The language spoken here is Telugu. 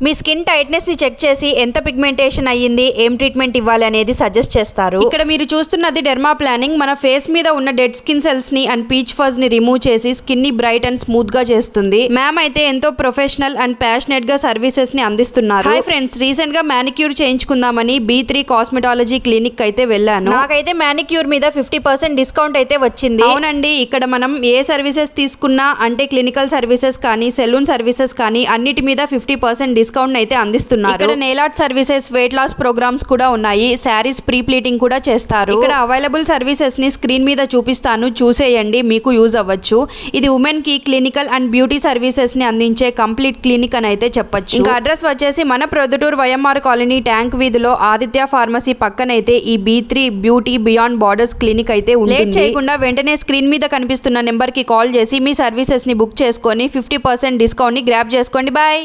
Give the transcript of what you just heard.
మీ స్కిన్ టైట్నెస్ ని చెక్ చేసి ఎంత పిగ్మెంటేషన్ అయ్యింది, ఏం ట్రీట్మెంట్ ఇవ్వాలి అనేది సజెస్ట్ చేస్తారు. ఇక్కడ మీరు చూస్తున్నది డెర్మా ప్లానింగ్. మన ఫేస్ మీద ఉన్న డెడ్ స్కిన్ సెల్స్ ని అండ్ పీచ్ ఫజ్ ని రిమూవ్ చేసి స్కిన్ ని బ్రైట్ అండ్ స్మూత్ గా చేస్తుంది. మ్యామ్ అయితే ఎంతో ప్రొఫెషనల్ అండ్ ప్యాషనేట్ గా సర్వీసెస్ ని అందిస్తున్నారు. హాయ్ ఫ్రెండ్స్, రీసెంట్ గా మానిక్యూర్ చేయించుకుందామని B3 కాస్మెటాలజీ క్లినిక్ అయితే వెళ్ళాను. నాకైతే మానిక్యూర్ మీద 50% డిస్కౌంట్ అయితే వచ్చింది. అవునండి, ఇక్కడ మనం ఏ సర్వీసెస్ తీసుకున్నా అంటే క్లినికల్ సర్వీసెస్ కానీ సెలూన్ సర్వీసెస్ కానీ అన్నిటి మీద 50% డిస్కౌంట్ అయితే అందిస్తున్నారు. ఇక్కడ nail art services, weight loss programs కూడా ఉన్నాయి. శారీస్ ప్రీ ప్లీటింగ్ కూడా చేస్తారు. ఇక్కడ అవైలబుల్ సర్వీసెస్ ని స్క్రీన్ మీద చూపిస్తాను, చూసేయండి, మీకు యూజ్ అవ్వచ్చు. ఇది ఉమెన్ కి క్లినికల్ అండ్ బ్యూటీ సర్వీసెస్ ని అందించే కంప్లీట్ క్లినిక్ అని అయితే చెప్పొచ్చు. ఇంకా అడ్రస్ వచ్చేసి మన ప్రొద్దుటూరు వైఎంఆర్ కాలనీ ట్యాంక్ వీధిలో ఆదిత్య ఫార్మసీ పక్కనైతే ఈ B3 beauty beyond borders clinic అయితే ఉంటుంది. లేట్ చేయకుండా వెంటనే స్క్రీన్ మీద కనిపిస్తున్న నెంబర్ కి కాల్ చేసి మీ సర్వీసెస్ ని బుక్ చేసుకొని 50% డిస్కౌంట్ ని గ్రాబ్ చేసుకోండి. బాయ్.